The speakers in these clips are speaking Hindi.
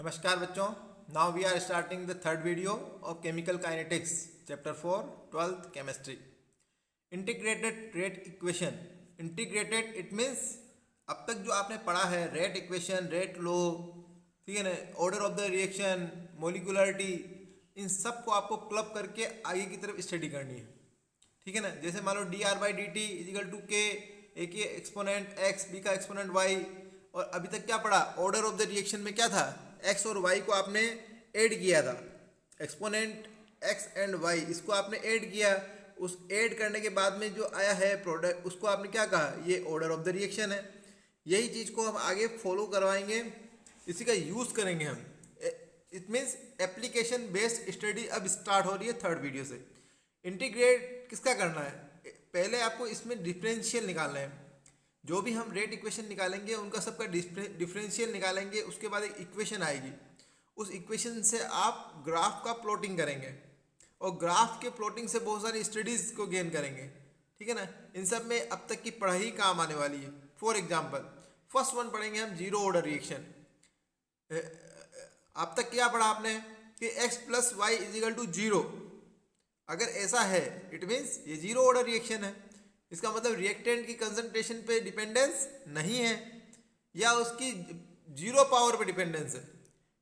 नमस्कार बच्चों, now we are starting the third video of chemical kinetics chapter 4 twelfth chemistry. Integrated rate equation. Integrated it means अब तक जो आपने पढ़ा है रेट इक्वेशन, रेट लो, ठीक है ना, order of the reaction, molecularity, इन सब को आपको क्लब करके आगे की तरफ स्टडी करनी है, ठीक है ना। जैसे मान लो D R by D T equal to K, A के एक्सपोनेंट एक्स, बी का एक्सपोनेंट वाई, और अभी तक क्या पढ़ा, ऑर्डर ऑफ द रिएक्शन में क्या था, एक्स और वाई को आपने ऐड किया था, एक्सपोनेंट एक्स एंड वाई, इसको आपने ऐड किया। उस ऐड करने के बाद में जो आया है प्रोडक्ट, उसको आपने क्या कहा, ये ऑर्डर ऑफ द रिएक्शन है। यही चीज़ को हम आगे फॉलो करवाएंगे, इसी का यूज़ करेंगे हम। It means application based study अब स्टार्ट हो रही है थर्ड वीडियो से। इंटीग्रेट किसका करना है, पहले आपको इसमें डिफरेंशियल निकालना है। जो भी हम रेट इक्वेशन निकालेंगे उनका सबका डिफरेंशियल निकालेंगे, उसके बाद एक इक्वेशन आएगी, उस इक्वेशन से आप ग्राफ का प्लॉटिंग करेंगे, और ग्राफ के प्लॉटिंग से बहुत सारी स्टडीज़ को गेन करेंगे, ठीक है ना। इन सब में अब तक की पढ़ाई काम आने वाली है। फॉर एग्जाम्पल फर्स्ट वन पढ़ेंगे हम, जीरो ऑर्डर रिएक्शन। अब तक क्या पढ़ा आपने कि x plus y is equal to zero. अगर ऐसा है इट मीन्स ये जीरो ऑर्डर रिएक्शन है। इसका मतलब रिएक्टेंट की कंसंट्रेशन पे डिपेंडेंस नहीं है, या उसकी जीरो पावर पे डिपेंडेंस है।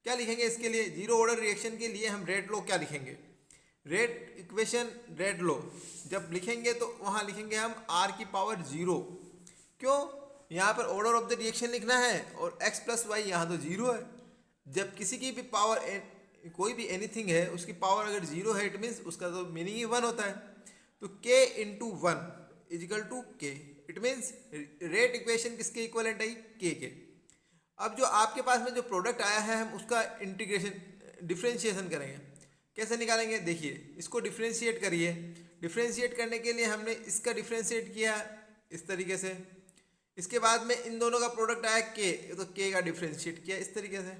क्या लिखेंगे इसके लिए, जीरो ऑर्डर रिएक्शन के लिए हम रेट लो क्या लिखेंगे, रेट इक्वेशन रेट लो जब लिखेंगे तो वहाँ लिखेंगे हम r की पावर जीरो। क्यों, यहाँ पर ऑर्डर ऑफ द रिएक्शन लिखना है और x प्लस वाई यहाँ तो जीरो है। जब किसी की भी पावर, कोई भी एनीथिंग है, उसकी पावर अगर जीरो है इट मीन्स उसका तो मीनिंग ही वन होता है। तो k into one is equal to k, it means rate equation किसके इक्वलेंट आई, के। अब जो आपके पास में जो प्रोडक्ट आया है हम उसका इंटीग्रेशन डिफ्रेंशिएशन करेंगे। कैसे निकालेंगे, देखिए इसको डिफ्रेंशिएट करिए। डिफ्रेंशिएट करने के लिए हमने इसका डिफ्रेंशिएट किया इस तरीके से, इसके बाद में इन दोनों का प्रोडक्ट आया के, तो के का डिफ्रेंशिएट किया इस तरीके से,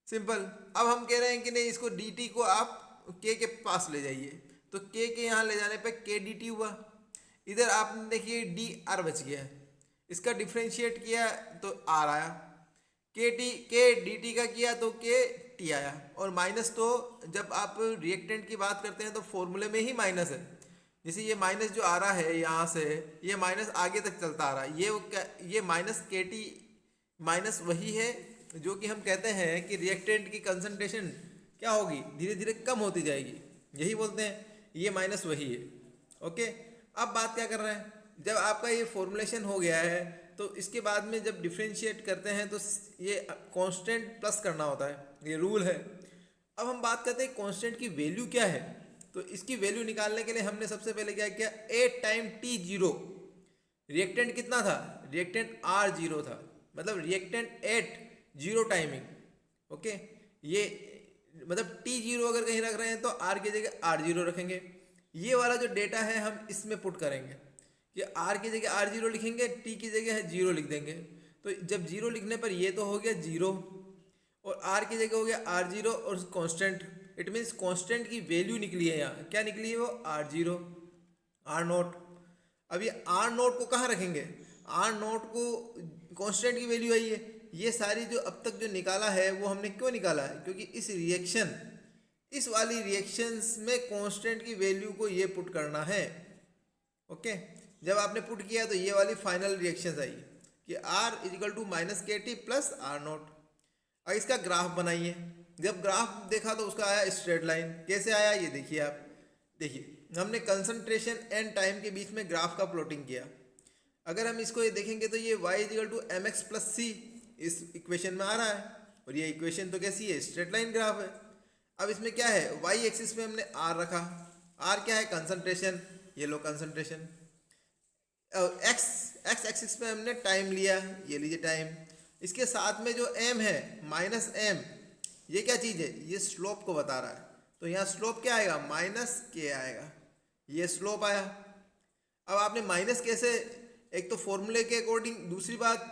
सिंपल। अब हम कह रहे हैं कि नहीं, इसको डी टी को आप के पास ले जाइए, तो के यहाँ ले जाने पे के डी टी हुआ। इधर आपने देखिए डी आर बच गया, इसका डिफ्रेंशिएट किया तो आर आया, के डी टी का किया तो के टी आया। और माइनस तो जब आप रिएक्टेंट की बात करते हैं तो फॉर्मूले में ही माइनस है। जैसे ये माइनस जो आ रहा है यहाँ से, ये माइनस आगे तक चलता आ रहा है, ये माइनस के टी माइनस वही है जो कि हम कहते हैं कि रिएक्टेंट की कंसंट्रेशन क्या होगी, धीरे धीरे कम होती जाएगी, यही बोलते हैं, ये माइनस वही है। ओके, अब बात क्या कर रहे हैं, जब आपका ये फॉर्मुलेशन हो गया है तो इसके बाद में जब डिफ्रेंशिएट करते हैं तो ये कांस्टेंट प्लस करना होता है, ये रूल है। अब हम बात करते हैं कांस्टेंट की वैल्यू क्या है, तो इसकी वैल्यू निकालने के लिए हमने सबसे पहले क्या किया, ए टाइम टी जीरो। रिएक्टेंट कितना था, रिएक्टेंट आर जीरो था, मतलब reactant eight zero timing. Okay, ये मतलब टी जीरो अगर कहीं रख रहे हैं तो आर की जगह आर जीरो रखेंगे। ये वाला जो डेटा है हम इसमें पुट करेंगे कि आर की जगह आर जीरो लिखेंगे, टी की जगह है जीरो लिख देंगे। तो जब जीरो लिखने पर ये तो हो गया जीरो, और आर की जगह हो गया आर जीरो और कांस्टेंट। इट मीन्स कांस्टेंट की वैल्यू निकली है, यहाँ क्या निकली है वो आर जीरो, आर नोट। अब ये आर नोट को कहाँ रखेंगे, आर नोट को कांस्टेंट की वैल्यू आई है। ये सारी जो अब तक जो निकाला है वो हमने क्यों निकाला है, क्योंकि इस रिएक्शन, इस वाली रिएक्शंस में कांस्टेंट की वैल्यू को ये पुट करना है। ओके, जब आपने पुट किया तो ये वाली फाइनल रिएक्शंस आई कि आर इजिकल टू माइनस के टी प्लस आर नोट। अब इसका ग्राफ बनाइए, जब ग्राफ देखा तो उसका आया स्ट्रेट लाइन। कैसे आया ये देखिए आप, देखिए हमने कंसंट्रेशन एंड टाइम के बीच में ग्राफ का प्लॉटिंग किया। अगर हम इसको ये देखेंगे तो ये y equal to M X plus C इस इक्वेशन में आ रहा है, और ये इक्वेशन तो कैसी है, स्ट्रेट लाइन ग्राफ है। अब इसमें क्या है, y एक्सिस में हमने r रखा, r क्या है कंसंट्रेशन, ये लो कंसंट्रेशन। x एक्सिस में हमने टाइम लिया, ये लीजिए टाइम। इसके साथ में जो m है माइनस m, ये क्या चीज़ है, ये स्लोप को बता रहा है। तो यहाँ स्लोप क्या आएगा, माइनस के आएगा, ये स्लोप आया। अब आपने माइनस कैसे, एक तो फॉर्मूले के अकॉर्डिंग, दूसरी बात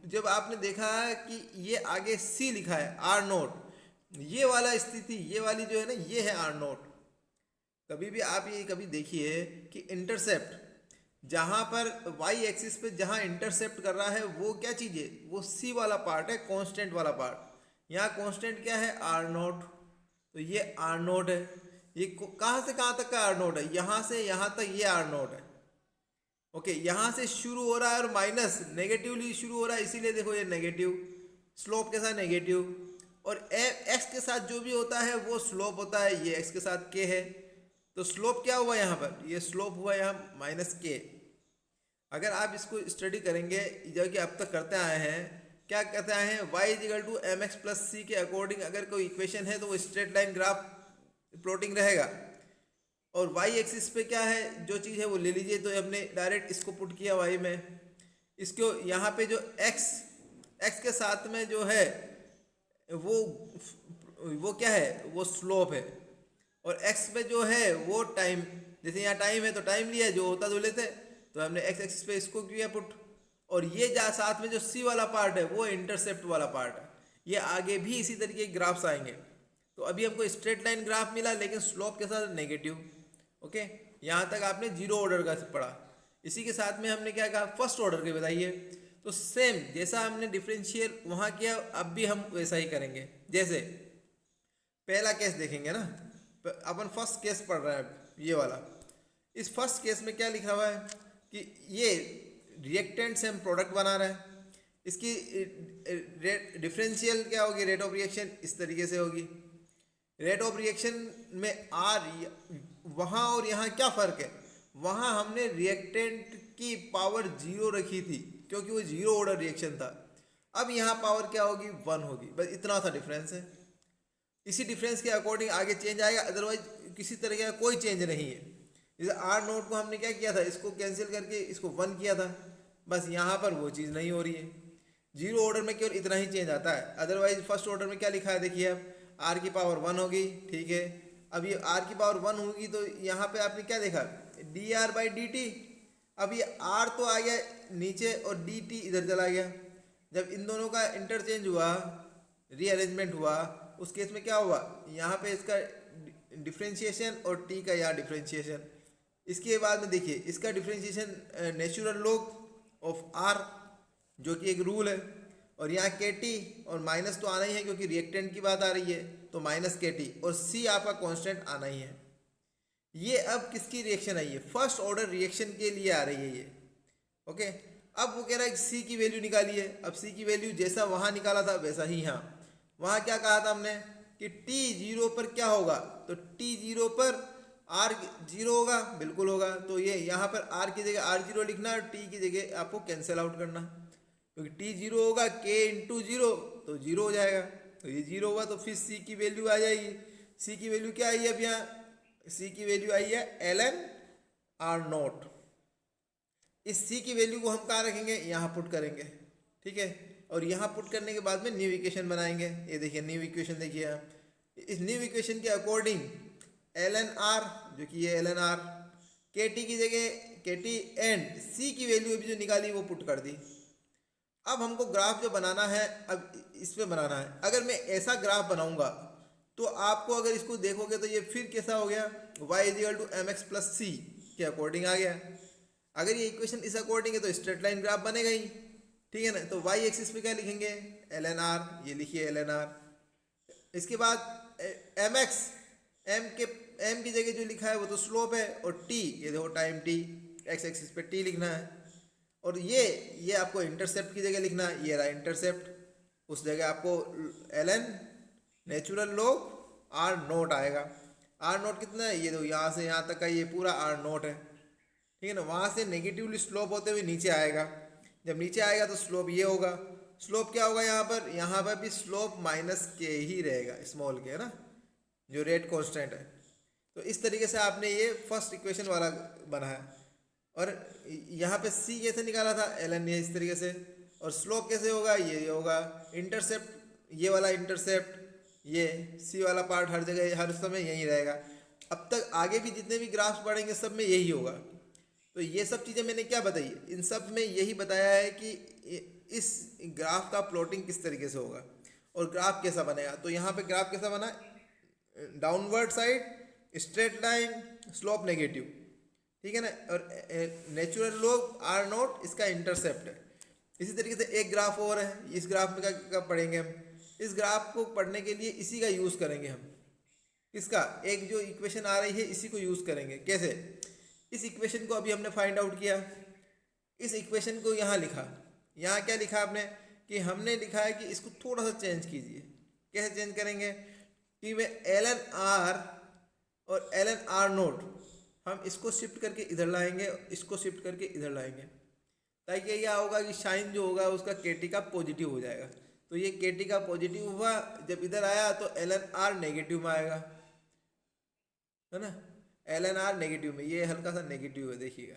जब आपने देखा है कि ये आगे सी लिखा है आर नोट, ये वाला स्थिति, ये वाली जो है ना, ये है आर नोट। कभी भी आप ये कभी देखिए कि इंटरसेप्ट, जहाँ पर वाई एक्सिस पे जहाँ इंटरसेप्ट कर रहा है वो क्या चीज़ है, वो सी वाला पार्ट है, कांस्टेंट वाला पार्ट। यहाँ कांस्टेंट क्या है, आर नोट, तो ये आर नोट है। ये कहाँ से कहाँ तक का आर नोट है, यहाँ से यहाँ तक ये आर नोट है। ओके, यहाँ से शुरू हो रहा है और माइनस नेगेटिवली शुरू हो रहा है, इसीलिए देखो ये नेगेटिव, स्लोप के साथ नेगेटिव। और एक्स के साथ जो भी होता है वो स्लोप होता है, ये एक्स के साथ के है, तो स्लोप क्या हुआ यहाँ पर, ये स्लोप हुआ यहाँ माइनस के। अगर आप इसको स्टडी करेंगे जो कि अब तक करते आए हैं, क्या कहते आए हैं, y equal to M X plus C के अकॉर्डिंग अगर कोई इक्वेशन है तो वो स्ट्रेट लाइन ग्राफ प्लॉटिंग रहेगा। और y एक्सिस पे क्या है जो चीज़ है वो ले लीजिए, तो हमने डायरेक्ट इसको पुट किया y में, इसको यहाँ पे जो x के साथ में जो है वो क्या है, वो स्लोप है, और x पे जो है वो टाइम, जैसे यहाँ टाइम है तो टाइम लिया, जो होता तो लेते, तो हमने x एक्सिस पे इसको किया पुट। और ये साथ में जो c वाला पार्ट है वो इंटरसेप्ट वाला पार्ट है। ये आगे भी इसी तरीके के ग्राफ्स आएंगे। तो अभी हमको स्ट्रेट लाइन ग्राफ मिला लेकिन स्लोप के साथ नेगेटिव। ओके, यहाँ तक आपने जीरो ऑर्डर का पढ़ा। इसी के साथ में हमने क्या कहा, फर्स्ट ऑर्डर के बताइए। तो सेम जैसा हमने डिफरेंशियल वहाँ किया, अब भी हम वैसा ही करेंगे। जैसे पहला केस देखेंगे ना, अपन फर्स्ट केस पढ़ रहे हैं ये वाला। इस फर्स्ट केस में क्या लिखा हुआ है कि ये रिएक्टेंट से हम प्रोडक्ट बना रहे हैं, इसकी डिफरेंशियल क्या होगी, रेट ऑफ रिएक्शन इस तरीके से होगी। रेट ऑफ रिएक्शन में आर, वहाँ और यहाँ क्या फ़र्क है, वहाँ हमने रिएक्टेंट की पावर जीरो रखी थी क्योंकि वो जीरो ऑर्डर रिएक्शन था। अब यहाँ पावर क्या होगी, 1 होगी, बस इतना सा डिफरेंस है। इसी डिफरेंस के अकॉर्डिंग आगे चेंज आएगा, अदरवाइज किसी तरह का कोई चेंज नहीं है। जैसे आर नोट को हमने क्या किया था, इसको कैंसिल करके इसको 1 किया था, बस यहाँ पर वो चीज़ नहीं हो रही है। जीरो ऑर्डर में केवल इतना ही चेंज आता है, अदरवाइज फर्स्ट ऑर्डर में क्या लिखा है देखिए, अब आर की पावर 1 होगी, ठीक है। अब ये आर की पावर 1 होगी तो यहाँ पे आपने क्या देखा, D R by D T. अब ये आर तो आ गया नीचे और डी टी इधर चला गया। जब इन दोनों का इंटरचेंज हुआ, रीअरेंजमेंट हुआ, उस केस में क्या हुआ, यहाँ पे इसका डिफ्रेंशिएशन और टी का यहाँ डिफ्रेंशिएशन। इसके बाद में देखिए इसका differentiation natural log of R जो कि एक रूल है, और यहाँ के टी और माइनस तो आना ही है क्योंकि रिएक्टेंट की बात आ रही है, तो माइनस के टी, और सी आपका कांस्टेंट आना ही है। ये अब किसकी रिएक्शन आई है, फर्स्ट ऑर्डर रिएक्शन के लिए आ रही है ये। ओके, अब वो कह रहा है कि सी की वैल्यू निकालिए। अब सी की वैल्यू जैसा वहाँ निकाला था वैसा ही यहाँ, वहाँ क्या कहा था हमने कि टी जीरो पर क्या होगा, तो टी जीरो पर आर जीरो होगा, बिल्कुल होगा। तो ये यहाँ पर आर की जगह आर जीरो लिखना और टी की जगह आपको कैंसिल आउट करना, क्योंकि टी जीरो होगा, के इंटू जीरो तो जीरो हो जाएगा, तो ये जीरो हुआ, तो फिर सी की वैल्यू आ जाएगी। सी की वैल्यू क्या आई है, अब यहाँ सी की वैल्यू आई है एल एन आर नोट। इस सी की वैल्यू को हम कहाँ रखेंगे, यहाँ पुट करेंगे, ठीक है। और यहाँ पुट करने के बाद में न्यू इक्वेशन बनाएंगे। ये देखिए न्यू इक्वेशन देखिए आप, इस न्यू इक्वेशन के अकॉर्डिंग एल एन आर जो कि ये एल एन आर, के टी की जगह के टी एंड सी की वैल्यू अभी जो निकाली वो पुट कर दी। अब हमको ग्राफ जो बनाना है, अब इस पे बनाना है। अगर मैं ऐसा ग्राफ बनाऊंगा तो आपको अगर इसको देखोगे तो ये फिर कैसा हो गया, y equal to M X plus C के अकॉर्डिंग आ गया। अगर ये इक्वेशन इस अकॉर्डिंग है तो स्ट्रेट लाइन ग्राफ बनेगा ही, ठीक है ना। तो y एक्सिस पे क्या लिखेंगे, एल एन आर, ये लिखिए एल एन आर। इसके बाद एम एक्स, एम की जगह जो लिखा है वो तो स्लोप है, और टी ये देखो टाइम टी, एक्स एक्सिस पे टी लिखना है। और ये आपको इंटरसेप्ट की जगह लिखना है, ये रहा इंटरसेप्ट, उस जगह आपको L N natural log R naught आएगा। आर नोट कितना है, ये दो यहाँ से यहाँ तक का ये पूरा आर नोट है, ठीक है ना। वहाँ से नेगेटिवली स्लोप होते हुए नीचे आएगा, जब नीचे आएगा तो स्लोप ये होगा। स्लोप क्या होगा यहाँ पर भी स्लोप माइनस के ही रहेगा, स्मॉल के, है ना, जो रेट कांस्टेंट है। तो इस तरीके से आपने ये फर्स्ट इक्वेशन वाला बना है। और यहाँ पे सी कैसे निकाला था, एल एन, ये इस तरीके से। और स्लोप कैसे होगा, ये होगा इंटरसेप्ट, ये वाला इंटरसेप्ट, ये सी वाला पार्ट हर जगह हर समय यही रहेगा। अब तक आगे भी जितने भी ग्राफ्स पढ़ेंगे सब में यही होगा। तो ये सब चीज़ें मैंने क्या बताई, इन सब में यही बताया है कि इस ग्राफ का प्लॉटिंग किस तरीके से होगा और ग्राफ कैसा बनेगा। तो यहाँ पे ग्राफ कैसा बना, downward side, straight line, slope negative, ठीक है ना। और नेचुरल लॉग आर नोट इसका इंटरसेप्ट है। इसी तरीके से एक ग्राफ और है, इस ग्राफ में क्या पढ़ेंगे हम, इस ग्राफ को पढ़ने के लिए इसी का यूज़ करेंगे हम। इसका एक जो इक्वेशन आ रही है इसी को यूज़ करेंगे। कैसे? इस इक्वेशन को अभी हमने फाइंड आउट किया, इस इक्वेशन को यहाँ लिखा। यहाँ क्या लिखा आपने कि हमने लिखा है कि इसको थोड़ा सा चेंज कीजिए। कैसे चेंज करेंगे कि वे ln r और ln r नोट हम इसको शिफ्ट करके इधर लाएंगे, इसको शिफ्ट करके इधर लाएंगे, ताकि क्या होगा कि साइन जो होगा उसका केटी का पॉजिटिव हो जाएगा। तो ये केटी का पॉजिटिव हुआ, जब इधर आया तो ln r नेगेटिव में आएगा, है ना। ln r नेगेटिव में, ये हल्का सा नेगेटिव है देखिएगा,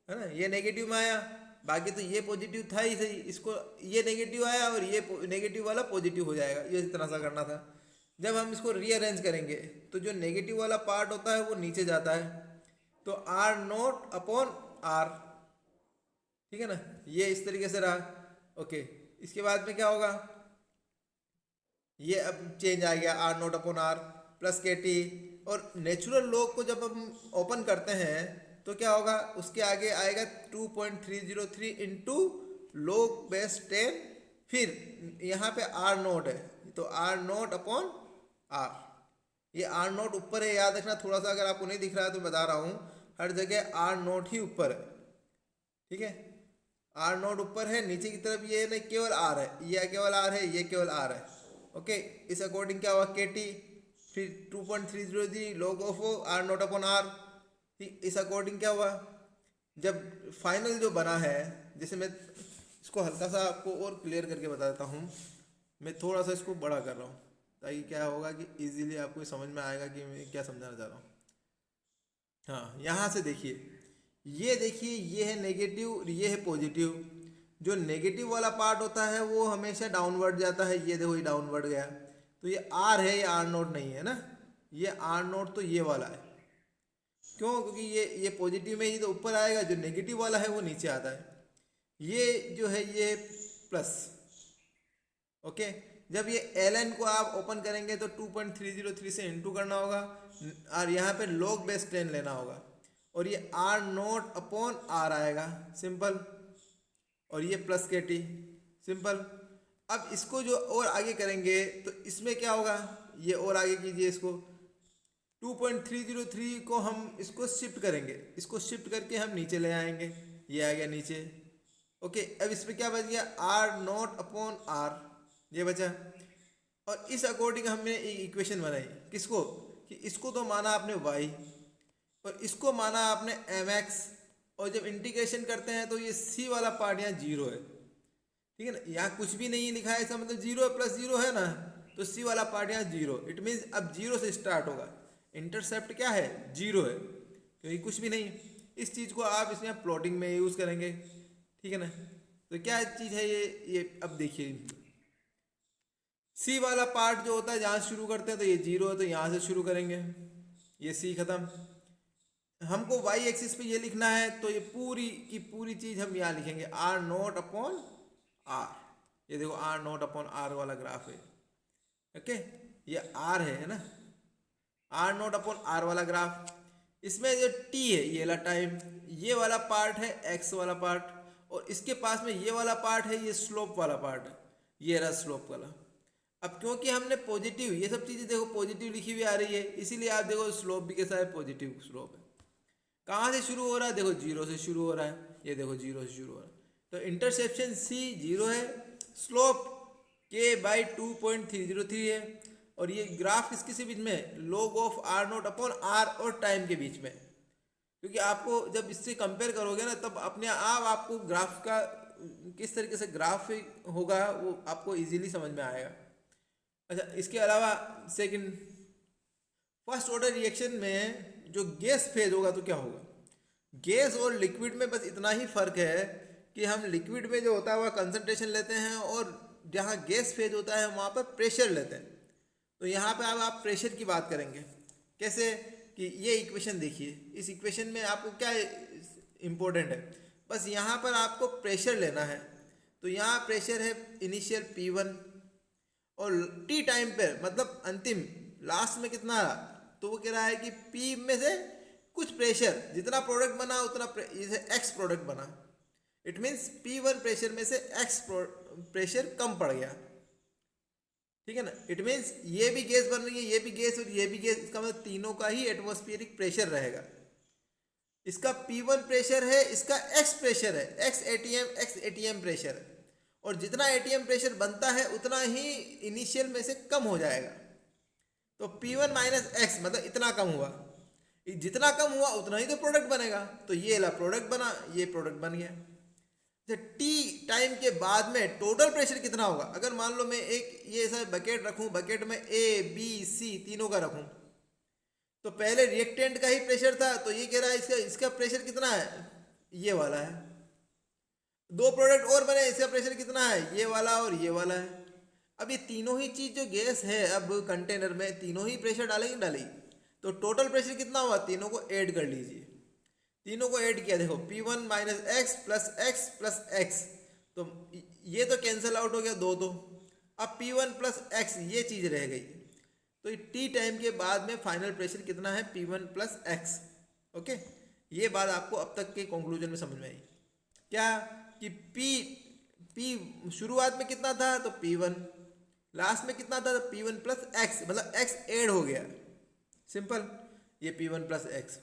है ना, ये नेगेटिव में आया। बाकी तो ये पॉजिटिव था ही सही, इसको ये नेगेटिव आया और ये नेगेटिव वाला पॉजिटिव हो जाएगा। ये इस तरह सा करना था। जब हम इसको रीअरेंज करेंगे तो जो नेगेटिव वाला पार्ट होता है वो नीचे जाता है, तो आर नोट अपॉन आर, ठीक है ना, ये इस तरीके से रहा। ओके, इसके बाद में क्या होगा, ये अब चेंज आ गया R naught upon R plus k t. और नेचुरल लॉग को जब हम ओपन करते हैं तो क्या होगा, उसके आगे आएगा 2.303 इंटू लॉग बेस 10, फिर यहाँ पे आर नोट है तो आर नोट अपॉन आर। ये आर नोट ऊपर है, याद रखना थोड़ा सा, अगर आपको नहीं दिख रहा है तो बता रहा हूँ, हर जगह आर नोट ही ऊपर है, ठीक है। आर नोट ऊपर है, नीचे की तरफ ये नहीं केवल आर है, ये केवल आर है, ये केवल आर है। ओके, इस अकॉर्डिंग क्या हुआ के टी, फिर 2.303 log of R naught upon R. ठीक, इस अकॉर्डिंग क्या हुआ, जब फाइनल जो बना है, जैसे मैं इसको हल्का सा आपको और क्लियर करके बता देता हूँ, मैं थोड़ा सा इसको बड़ा कर रहा हूँ ताकि क्या होगा कि इजीली आपको समझ में आएगा कि मैं क्या समझाना चाह रहा हूँ। हाँ, यहाँ से देखिए, ये देखिए, ये है नेगेटिव, ये है पॉजिटिव। जो नेगेटिव वाला पार्ट होता है वो हमेशा डाउनवर्ड जाता है, ये देखो ये डाउनवर्ड गया। तो ये आर है, ये आर नोट नहीं है ना, ये आर नोट तो ये वाला है। क्यों? क्योंकि ये पॉजिटिव में ही तो ऊपर आएगा, जो नेगेटिव वाला है वो नीचे आता है। ये जो है ये प्लस। ओके, जब ये एल को आप ओपन करेंगे तो 2.303 से इंटू करना होगा और यहाँ पे लॉग बेस 10 लेना होगा, और ये आर नोट अपॉन आर आएगा, सिंपल, और ये प्लस के टी, सिंपल। अब इसको जो और आगे करेंगे तो इसमें क्या होगा, ये और आगे कीजिए, इसको 2.303 को हम इसको शिफ्ट करेंगे, इसको शिफ्ट करके हम नीचे ले आएंगे, ये आ गया नीचे। ओके, अब इसमें क्या बच गया, आर नोट अपॉन आर, ये बचा। और इस अकॉर्डिंग हमने एक इक्वेशन बनाई, किसको, कि इसको तो माना आपने y और इसको माना आपने mx, और जब इंटीग्रेशन करते हैं तो ये c वाला पार्ट यहाँ जीरो है, ठीक है ना, यहाँ कुछ भी नहीं लिखा है, इसका मतलब जीरो प्लस जीरो है ना, तो c वाला पार्ट यहाँ जीरो, इट मीन्स अब जीरो से स्टार्ट होगा। इंटरसेप्ट क्या है, जीरो है, क्योंकि कुछ भी नहीं। इस चीज़ को आप इसमें प्लॉटिंग में यूज़ करेंगे, ठीक है ना। तो क्या चीज़ है ये अब देखिए, सी वाला पार्ट जो होता है जहाँ से शुरू करते हैं तो ये जीरो है, तो यहाँ से शुरू करेंगे, ये सी खत्म। हमको वाई एक्सिस पे ये लिखना है तो ये पूरी की पूरी चीज़ हम यहाँ लिखेंगे आर नोट अपॉन आर। ये देखो आर नोट अपॉन आर वाला ग्राफ है। ओके, ये आर है ना, आर नोट अपॉन आर वाला ग्राफ। इसमें जो टी है ये वाला टाइम, ये वाला पार्ट है एक्स वाला पार्ट, और इसके पास में ये वाला पार्ट है, ये स्लोप वाला पार्ट है, ये रहा स्लोप वाला। अब क्योंकि हमने पॉजिटिव, ये सब चीज़ें देखो पॉजिटिव लिखी हुई आ रही है, इसीलिए आप देखो स्लोप भी कैसा है, पॉजिटिव स्लोप है। कहाँ से शुरू हो रहा है, देखो जीरो से शुरू हो रहा है, ये देखो जीरो से शुरू हो रहा है, तो इंटरसेप्शन सी जीरो है, स्लोप के बाई 2.303 है, और ये ग्राफ किसके बीच में, log of R naught upon R और टाइम के बीच में। क्योंकि आपको जब इससे कंपेयर करोगे ना तब अपने आप आपको ग्राफ का किस तरीके से ग्राफ होगा वो आपको इजीली समझ में आएगा। अच्छा, इसके अलावा सेकंड, फर्स्ट ऑर्डर रिएक्शन में जो गैस फेज होगा तो क्या होगा, गैस और लिक्विड में बस इतना ही फर्क है कि हम लिक्विड में जो होता है वह कंसंट्रेशन लेते हैं, और जहाँ गैस फेज होता है वहाँ पर प्रेशर लेते हैं। तो यहाँ पे अब आप प्रेशर की बात करेंगे, कैसे, कि ये इक्वेशन देखिए, इस इक्वेशन में आपको क्या इम्पोर्टेंट है, बस यहाँ पर आपको प्रेशर लेना है। तो यहाँ प्रेशर है इनिशियल P1, और टी टाइम पर मतलब अंतिम लास्ट में कितना, तो वो कह रहा है कि P में से कुछ प्रेशर, जितना प्रोडक्ट बना उतना जैसे एक्स प्रोडक्ट बना, इट मीन्स P1 प्रेशर में से एक्स प्रेशर कम पड़ गया। ठीक है ना। इट मीन्स ये भी गैस बन रही है, ये भी गैस और ये भी गैस, इसका मतलब तीनों का ही एटमॉस्फेरिक प्रेशर रहेगा। इसका P1 प्रेशर है, इसका X प्रेशर है, X एटीएम प्रेशर है। और जितना एटीएम प्रेशर बनता है उतना ही इनिशियल में से कम हो जाएगा। तो P1 माइनस एक्स मतलब इतना कम हुआ, जितना कम हुआ उतना ही तो प्रोडक्ट बनेगा। तो ये ला प्रोडक्ट बना, ये प्रोडक्ट बन गया। टी टाइम के बाद में टोटल प्रेशर कितना होगा? अगर मान लो मैं एक ये ऐसा बकेट रखूं, बकेट में A B C तीनों का रखूं, तो पहले रिएक्टेंट का ही प्रेशर था, तो ये कह रहा है इसका इसका प्रेशर कितना है, ये वाला है। दो प्रोडक्ट और बने, इसका प्रेशर कितना है, ये वाला और ये वाला है। अब ये तीनों ही चीज जो गैस है, अब कंटेनर में तीनों ही प्रेशर डालेगी, तो टोटल प्रेशर कितना हुआ, तीनों को ऐड कर लीजिए। तीनों को ऐड किया, देखो P1 minus x plus x, तो ये तो कैंसिल आउट हो गया दो तो। अब P1 प्लस एक्स ये चीज़ रह गई। तो टी टाइम के बाद में फाइनल प्रेशर कितना है, P1 प्लस एक्स। ओके, ये बात आपको अब तक के कंक्लूजन में समझ में आई क्या, कि P शुरुआत में कितना था, तो P1, लास्ट में कितना था, तो P1 प्लस एक्स, मतलब एक्स ऐड हो गया, सिंपल, ये P1 प्लस एक्स।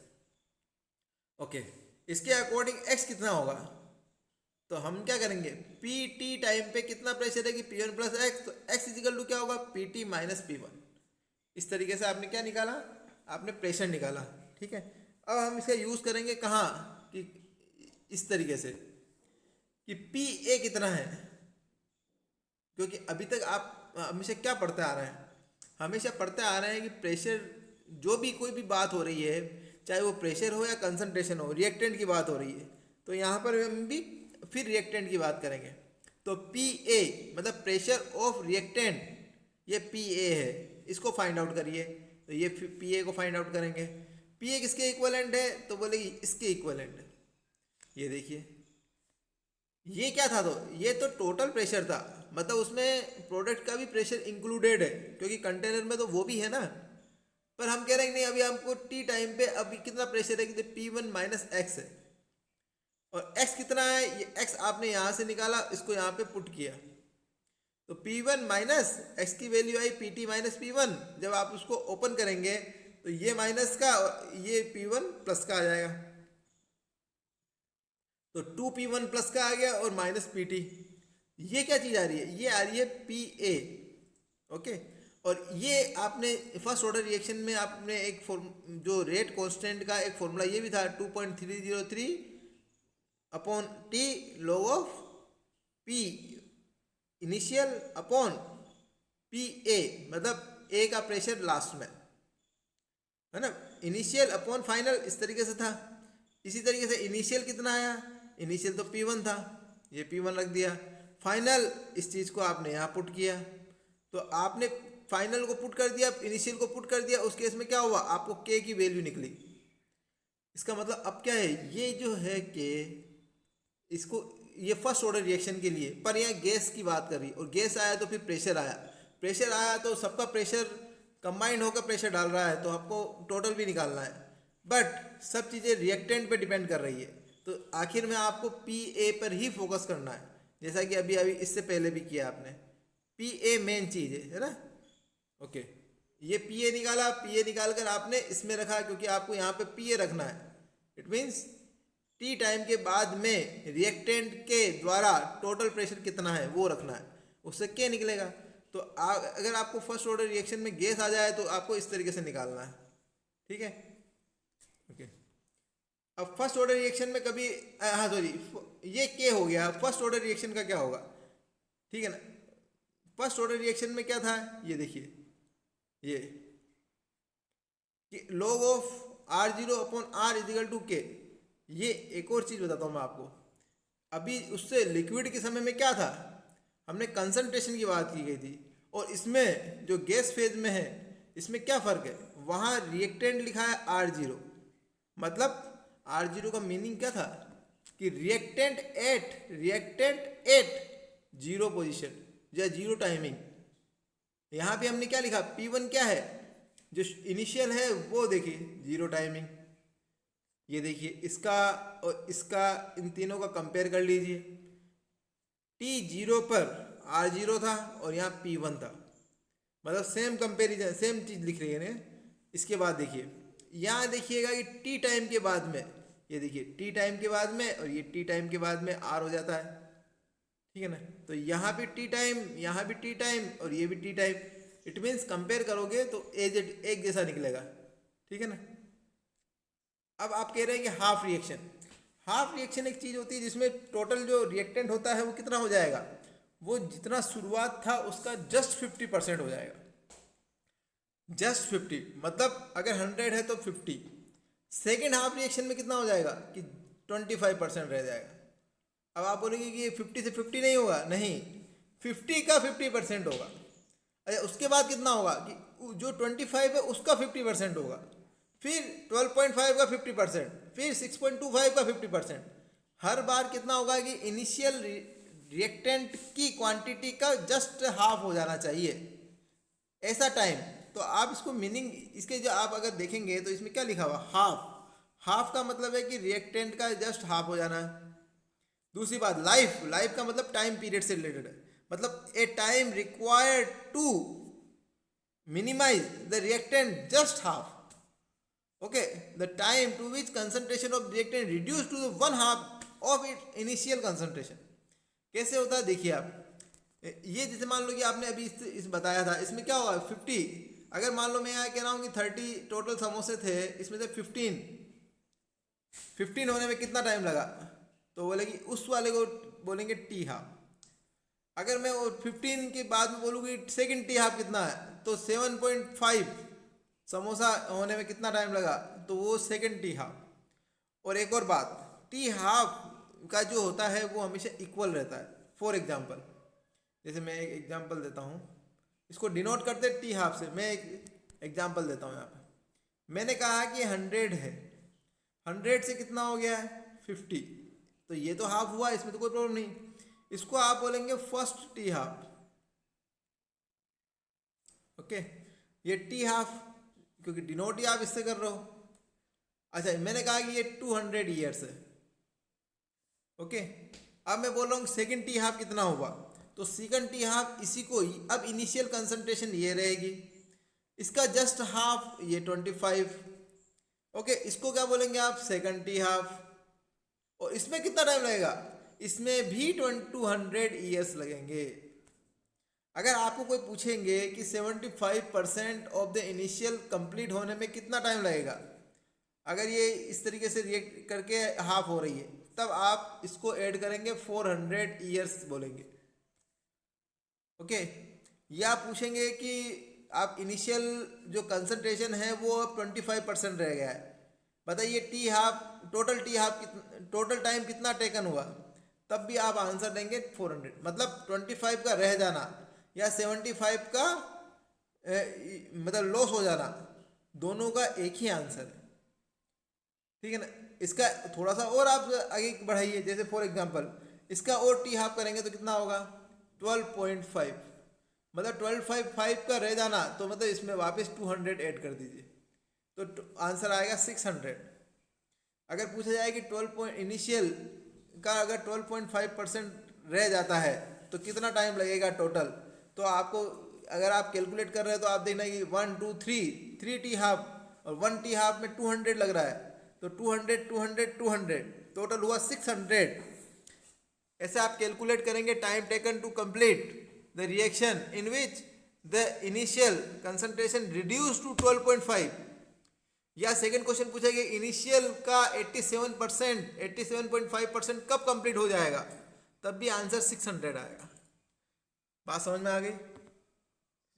ओके, इसके अकॉर्डिंग x कितना होगा, तो हम क्या करेंगे, पी टी टाइम पे कितना प्रेशर है कि P1 प्लस एक्स, तो x इजिकल टू क्या होगा, PT माइनस P1। इस तरीके से आपने क्या निकाला, आपने प्रेशर निकाला। ठीक है, अब हम इसका यूज़ करेंगे कहाँ, कि इस तरीके से कि PA कितना है, क्योंकि अभी तक आप हमेशा क्या पढ़ते आ रहे हैं, हमेशा पढ़ते आ रहे हैं कि प्रेशर, जो भी कोई भी बात हो रही है, चाहे वो प्रेशर हो या कंसंट्रेशन हो, रिएक्टेंट की बात हो रही है, तो यहाँ पर हम भी फिर रिएक्टेंट की बात करेंगे। तो PA मतलब प्रेशर ऑफ रिएक्टेंट, ये PA है, इसको फाइंड आउट करिए। तो ये PA को फाइंड आउट करेंगे। PA किसके इक्विवेलेंट है, तो बोलेगी इसके इक्विवेलेंट है। ये देखिए, ये क्या था, तो ये तो टोटल प्रेशर था, मतलब उसमें प्रोडक्ट का भी प्रेशर इंक्लूडेड है, क्योंकि कंटेनर में तो वो भी है ना। पर हम कह रहे हैं नहीं, अभी हमको टी टाइम पे अभी कितना प्रेशर है कि P1 माइनस एक्स है, और x कितना है, ये x आपने यहाँ से निकाला, इसको यहाँ पे पुट किया, तो P1 माइनस एक्स की वैल्यू आई PT माइनस P1। जब आप उसको ओपन करेंगे तो ये माइनस का और ये P1 प्लस का आ जाएगा, तो 2P1 प्लस का आ गया और माइनस PT। ये क्या चीज़ आ रही है, ये आ रही है PA। ओके, और ये आपने फर्स्ट ऑर्डर रिएक्शन में आपने एक जो रेट कांस्टेंट का एक फॉर्मूला ये भी था, 2.303 upon T log of P initial upon PA, मतलब A का प्रेशर लास्ट में है ना, इनिशियल अपॉन फाइनल, इस तरीके से था। इसी तरीके से इनिशियल कितना आया, इनिशियल तो P1 था, ये P1 रख दिया, फाइनल इस चीज़ को आपने यहाँ पुट किया, तो आपने फाइनल को पुट कर दिया, इनिशियल को पुट कर दिया, उस केस में क्या हुआ, आपको K की वैल्यू निकली। इसका मतलब अब क्या है, ये जो है K, इसको ये फर्स्ट ऑर्डर रिएक्शन के लिए, पर यहाँ गैस की बात कर रही, और गैस आया तो फिर प्रेशर आया, प्रेशर आया तो सबका प्रेशर कंबाइंड होकर प्रेशर डाल रहा है, तो आपको टोटल भी निकालना है, बट सब चीज़ें रिएक्टेंट पे डिपेंड कर रही है। तो आखिर में आपको PA पर ही फोकस करना है, जैसा कि अभी अभी इससे पहले भी किया आपने, PA मेन चीज़ है ना। ओके, ये PA निकाला, PA निकाल कर आपने इसमें रखा, क्योंकि आपको यहाँ पे PA रखना है। इट मीन्स टी टाइम के बाद में रिएक्टेंट के द्वारा टोटल प्रेशर कितना है वो रखना है, उससे क्या निकलेगा। तो अगर आपको फर्स्ट ऑर्डर रिएक्शन में गैस आ जाए तो आपको इस तरीके से निकालना है। ठीक है, ओके। अब फर्स्ट ऑर्डर रिएक्शन में कभी, हाँ सॉरी, ये क्या हो गया, फर्स्ट ऑर्डर रिएक्शन का क्या होगा, ठीक है ना। फर्स्ट ऑर्डर रिएक्शन में क्या था, ये देखिए, ये कि log of R0 upon R is equal to K। ये एक और चीज़ बताता हूँ मैं आपको, अभी उससे लिक्विड के समय में क्या था, हमने कंसंट्रेशन की बात की गई थी, और इसमें जो गैस फेज में है इसमें क्या फ़र्क है, वहाँ रिएक्टेंट लिखा है R0, मतलब R0 का मीनिंग क्या था कि रिएक्टेंट एट जीरो पोजिशन या जीरो टाइमिंग। यहाँ पे हमने क्या लिखा, P1 क्या है, जो इनिशियल है वो देखिए जीरो टाइमिंग। ये देखिए इसका और इसका, इन तीनों का कंपेयर कर लीजिए, T0 पर R0 था और यहाँ P1 था, मतलब सेम कंपेरिजन, सेम चीज़ लिख रही है ना। इसके बाद देखिए, यहाँ देखिएगा कि टी टाइम के बाद में, ये देखिए टी टाइम के बाद में और ये टी टाइम के बाद में आर हो जाता है, ठीक है ना। तो यहाँ भी टी टाइम, यहाँ भी टी टाइम और ये भी T time, it means compare करोगे तो एज एक जैसा निकलेगा, ठीक है ना। अब आप कह रहे हैं कि हाफ रिएक्शन, हाफ रिएक्शन एक चीज़ होती है जिसमें टोटल जो रिएक्टेंट होता है वो कितना हो जाएगा, वो जितना शुरुआत था उसका जस्ट 50% हो जाएगा, जस्ट 50, मतलब अगर 100 है तो 50। सेकेंड हाफ रिएक्शन में कितना हो जाएगा कि 25% रह जाएगा। अब आप बोलेंगे कि ये 50 से 50 नहीं होगा, नहीं, 50 का 50% होगा। अच्छा, उसके बाद कितना होगा कि जो 25 है उसका 50% होगा, फिर 12.5 का 50%, फिर 6.25 का 50%। हर बार कितना होगा कि इनिशियल रिएक्टेंट की क्वांटिटी का जस्ट हाफ हो जाना चाहिए, ऐसा टाइम। तो आप इसको मीनिंग इसके जो आप अगर देखेंगे तो इसमें क्या लिखा हुआ, हाफ, हाफ का मतलब है कि रिएक्टेंट का जस्ट हाफ हो जाना है। दूसरी बात लाइफ, लाइफ का मतलब टाइम पीरियड से रिलेटेड है, मतलब a time required to minimize the reactant just half, okay, the time to which concentration of reactant reduce to the one half of it initial concentration. कैसे होता है देखिए आप, ये जैसे मान लो कि आपने अभी इस बताया था, इसमें क्या होगा 50, अगर मान लो मैं यहाँ कह रहा हूँ कि 30 टोटल समोसे थे, इसमें से 15 होने में कितना टाइम लगा, तो बोलेगी उस वाले को बोलेंगे टी हाफ। अगर मैं वो 15 के बाद में बोलूँगी सेकंड टी हाफ कितना है, तो 7.5 समोसा होने में कितना टाइम लगा, तो वो सेकंड टी हाफ। और एक और बात, टी हाफ का जो होता है वो हमेशा इक्वल रहता है। फॉर एग्जांपल, जैसे मैं एक एग्जांपल देता हूँ, इसको डिनोट करते टी हाफ से। मैं एक एग्जांपल देता हूँ यहाँ पे, मैंने कहा कि 100 है, 100 से कितना हो गया है 50, तो ये तो हाफ हुआ, इसमें तो कोई प्रॉब्लम नहीं। इसको आप बोलेंगे फर्स्ट टी हाफ, ओके, ये टी हाफ, क्योंकि डिनोट ही आप इससे कर रहे हो। अच्छा, मैंने कहा कि ये 200 ईयर्स है, ओके। अब मैं बोल रहा हूँ सेकंड टी हाफ कितना हुआ, तो सेकंड टी हाफ इसी को ही, अब इनिशियल कंसंट्रेशन ये रहेगी, इसका जस्ट हाफ ये 25, ओके, इसको क्या बोलेंगे आप सेकंड टी हाफ। और इसमें कितना टाइम लगेगा, इसमें भी 200 ईयर्स लगेंगे। अगर आपको कोई पूछेंगे कि 75% ऑफ द इनिशियल कंप्लीट होने में कितना टाइम लगेगा, अगर ये इस तरीके से रिएक्ट करके हाफ हो रही है, तब आप इसको ऐड करेंगे 400 ईयर्स बोलेंगे, ओके। या पूछेंगे कि आप इनिशियल जो कंसंट्रेशन है वो अब 25% रह गया है, बताइए T half, T half total time कितना टेकन हुआ, तब भी आप आंसर देंगे 400, मतलब 25 का रह जाना या 75 का मतलब लॉस हो जाना, दोनों का एक ही आंसर है, ठीक है ना। इसका थोड़ा सा और आप आगे बढ़ाइए, जैसे फॉर एग्जांपल इसका और टी हाफ करेंगे तो कितना होगा 12.5, मतलब 12.5 का रह जाना, तो मतलब इसमें वापस 200 ऐड कर दीजिए, तो आंसर आएगा 600। अगर पूछा जाए कि 12 इनिशियल का अगर 12.5% रह जाता है तो कितना टाइम लगेगा टोटल, तो आपको अगर आप कैलकुलेट कर रहे हो तो आप देखना कि 1 2 3 टी हाफ और 1 टी हाफ में 200 लग रहा है, तो 200 टोटल हुआ 600। ऐसे आप कैलकुलेट करेंगे time taken to complete the reaction in which the initial concentration reduce to 12.5। या सेकंड क्वेश्चन पूछेगा इनिशियल का 87.5% कब कंप्लीट हो जाएगा, तब भी आंसर 600 आएगा। बात समझ में आ गई,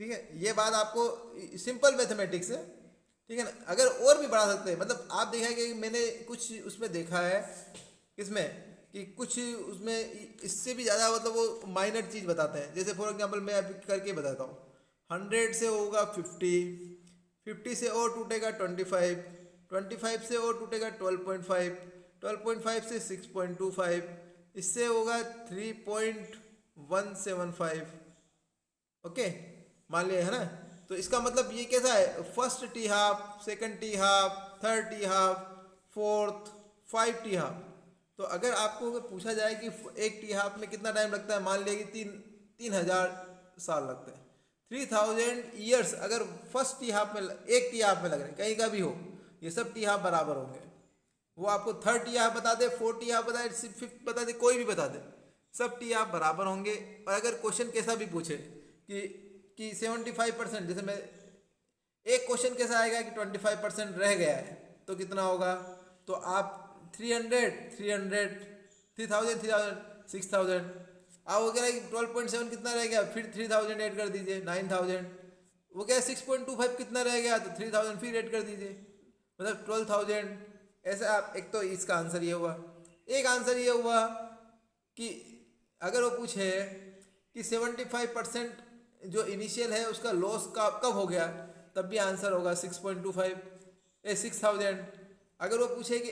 ठीक है। ये बात आपको सिंपल मैथमेटिक्स है, ठीक है ना। अगर और भी बढ़ा सकते हैं, मतलब आप देखा कि मैंने कुछ उसमें देखा है, किसमें कि कुछ उसमें इससे भी ज़्यादा मतलब वो माइनर चीज़ बताते हैं। जैसे फॉर एग्जांपल मैं अभी करके बताता हूँ, 100 से होगा 50, 50 से और टूटेगा 25, 25 से और टूटेगा 12.5, 12.5 से 6.25, इससे होगा 3.175, ओके, मान लिया है ना। तो इसका मतलब ये कैसा है, first T half, second T half, third T half, fourth, 5 T half. तो अगर आपको पूछा जाए कि एक टी हाफ में कितना टाइम लगता है, मान लिया कि 3000 साल लगते हैं, 3000 ईयर्स अगर फर्स्ट टी हाफ में एक टी हाफ में लग रहे हैं, कहीं का भी हो, ये सब टी हाफ बराबर होंगे। वो आपको थर्ड टी हाफ बता दे, फोर्थ टी हाफ बता दे, फिफ्थ बता दे, कोई भी बता दे, सब टी हाफ बराबर होंगे। और अगर क्वेश्चन कैसा भी पूछे कि 75%, जैसे मैं एक क्वेश्चन कैसा आएगा कि 25% रह गया है तो कितना होगा, तो आप 300 300 3000 3000 6000, अब वो कह रहा है कि 12.7 कितना रह गया, फिर 3000 ऐड कर दीजिए 9000, वो क्या है 6.25 कितना रह गया तो 3000 फिर ऐड कर दीजिए, मतलब 12000। ऐसे आप, एक तो इसका आंसर ये हुआ। एक आंसर ये हुआ कि अगर वो पूछे कि 75% जो इनिशियल है उसका लॉस कब हो गया, तब भी आंसर होगा 6.25 6000। अगर वो पूछे कि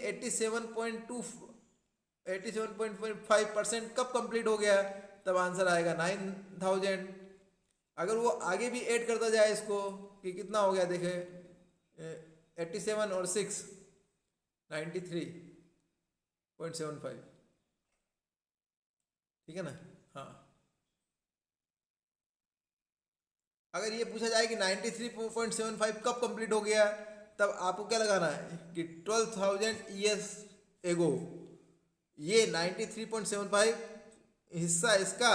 87.5% कब कंप्लीट हो गया, तब आंसर आएगा 9000। अगर वो आगे भी ऐड करता जाए इसको कि कितना हो गया, देखे 87 और 6 93.75, ठीक है ना। हाँ, अगर ये पूछा जाए कि 93.75 कब कंप्लीट हो गया, तब आपको क्या लगाना है कि 12,000 ईयर्स एगो, ये 93.75 हिस्सा इसका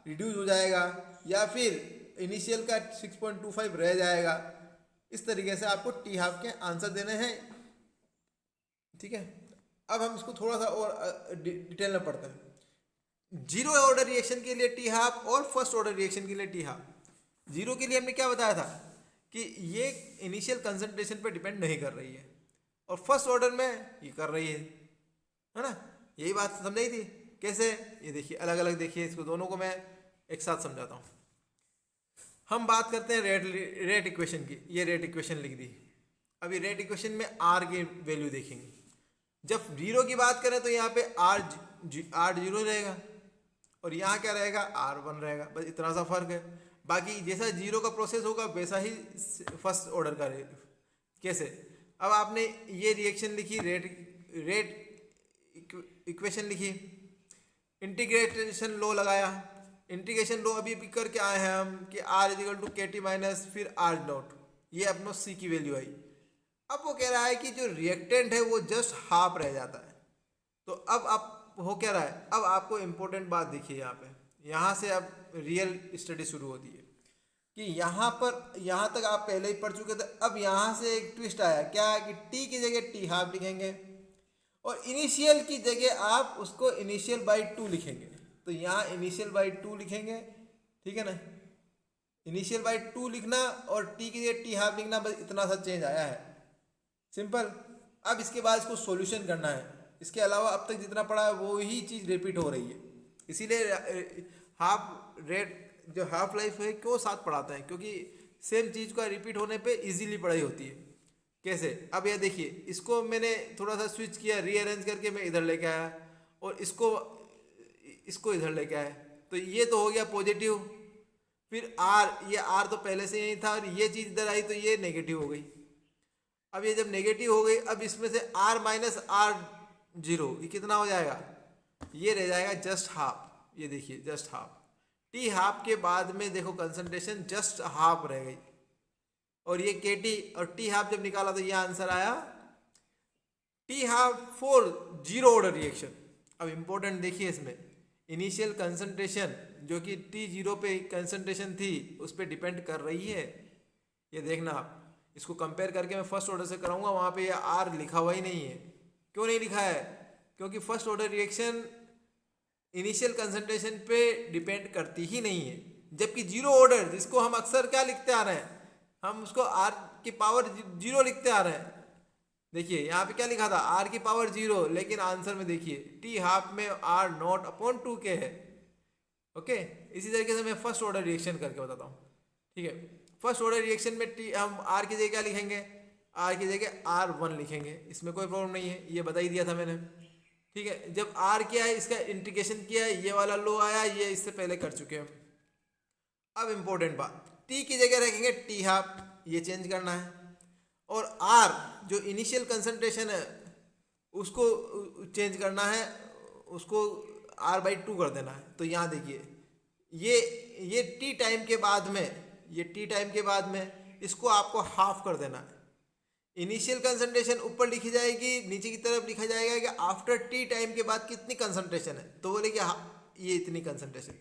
रिड्यूस हो जाएगा या फिर इनिशियल का 6.25 रह जाएगा। इस तरीके से आपको टी हाफ के आंसर देने हैं, ठीक है। अब हम इसको थोड़ा सा और डिटेल में पढ़ते हैं। जीरो ऑर्डर रिएक्शन के लिए टी हाफ और फर्स्ट ऑर्डर रिएक्शन के लिए टी हाफ। जीरो के लिए हमने क्या बताया था कि ये इनिशियल कंसंट्रेशन पे डिपेंड नहीं कर रही है, और फर्स्ट ऑर्डर में ये कर रही है ना। यही बात समझाई थी। कैसे, ये देखिए अलग अलग, देखिए इसको दोनों को मैं एक साथ समझाता हूँ। हम बात करते हैं रेट इक्वेशन की। ये रेट इक्वेशन लिख दी। अभी रेट इक्वेशन में आर की वैल्यू देखेंगे। जब जीरो की बात करें तो यहाँ पे आर जीरो रहेगा और यहाँ क्या रहेगा, आर वन रहेगा, बस इतना सा फर्क है। बाकी जैसा जीरो का प्रोसेस होगा वैसा ही फर्स्ट ऑर्डर का रेट। कैसे, अब आपने ये रिएक्शन लिखी, रेट इक्वेशन लिखी, इंटीग्रेशन लॉ लगाया। इंटीग्रेशन लॉ अभी करके आए हैं हम कि आर इजिकल टू के टी माइनस फिर आर नॉट, ये अपना सी की वैल्यू आई। अब वो कह रहा है कि जो रिएक्टेंट है वो जस्ट हाफ रह जाता है। तो अब आप हो क्या रहा है, अब आपको इंपॉर्टेंट बात देखिए यहाँ पे, यहाँ से अब रियल स्टडी शुरू होती है कि यहाँ पर, यहाँ तक आप पहले ही पढ़ चुके थे। अब यहाँ से एक ट्विस्ट आया, क्या है कि टी की जगह टी हाफ लिखेंगे और इनिशियल की जगह आप उसको इनिशियल बाई 2 लिखेंगे। तो यहाँ इनिशियल बाई 2 लिखेंगे, ठीक है ना। इनिशियल बाई 2 लिखना और टी की जगह टी हाफ लिखना, बस इतना सा चेंज आया है, सिंपल। अब इसके बाद इसको सॉल्यूशन करना है। इसके अलावा अब तक जितना पढ़ा है वो ही चीज़ रिपीट हो रही है। इसीलिए हाफ रेट जो हाफ लाइफ है क्यों साथ पढ़ाते हैं, क्योंकि सेम चीज़ का रिपीट होने पे इजीली पढ़ाई होती है। कैसे, अब ये देखिए, इसको मैंने थोड़ा सा स्विच किया, रीअरेंज करके मैं इधर लेके आया और इसको इधर लेके आया, तो ये तो हो गया पॉजिटिव। फिर आर, ये आर तो पहले से यही था और ये चीज़ इधर आई तो ये नेगेटिव हो गई। अब ये जब नेगेटिव हो गई, अब इसमें से आर माइनस आर जीरो, ये कितना हो जाएगा, ये रह जाएगा जस्ट हाफ। ये देखिए जस्ट हाफ, टी हाफ के बाद में देखो कंसंट्रेशन जस्ट हाफ रह गई और ये के टी और टी हाफ जब निकाला तो ये आंसर आया T half for zero order reaction. अब इंपॉर्टेंट देखिए, इसमें इनिशियल कंसंट्रेशन जो कि टी जीरो पे कंसंट्रेशन थी उस पर डिपेंड कर रही है। ये देखना आप, इसको कंपेयर करके मैं फर्स्ट ऑर्डर से कराऊंगा, वहाँ पे ये आर लिखा हुआ ही नहीं है। क्यों नहीं लिखा है, क्योंकि first order reaction initial concentration पे डिपेंड करती ही नहीं है। जबकि जीरो ऑर्डर, जिसको हम अक्सर क्या लिखते आ रहे हैं, हम उसको आर की पावर जीरो लिखते आ रहे हैं। देखिए यहाँ पे क्या लिखा था, आर की पावर जीरो, लेकिन आंसर में देखिए टी हाफ में आर नॉट अपॉन 2 के है। ओके, इसी तरीके से मैं फर्स्ट ऑर्डर रिएक्शन करके बताता हूँ, ठीक है। फर्स्ट ऑर्डर रिएक्शन में टी हम आर की जगह क्या लिखेंगे, आर की जगह आर वन लिखेंगे, इसमें कोई प्रॉब्लम नहीं है, ये बता ही दिया था मैंने, ठीक है। जब आर क्या है, इसका इंटीग्रेशन किया है, ये वाला लो आया, ये इससे पहले कर चुके हैं। अब इंपॉर्टेंट बात, टी की जगह रखेंगे टी हाफ, ये चेंज करना है, और आर जो इनिशियल कंसंट्रेशन है उसको चेंज करना है, उसको आर बाई 2 कर देना है। तो यहाँ देखिए ये टी टाइम के बाद में ये टी टाइम के बाद में, इसको आपको हाफ कर देना है। इनिशियल कंसंट्रेशन ऊपर लिखी जाएगी, नीचे की तरफ लिखा जाएगा कि आफ्टर टी टाइम के बाद कितनी कंसंट्रेशन है, तो बोले कि ये इतनी कंसंट्रेशन।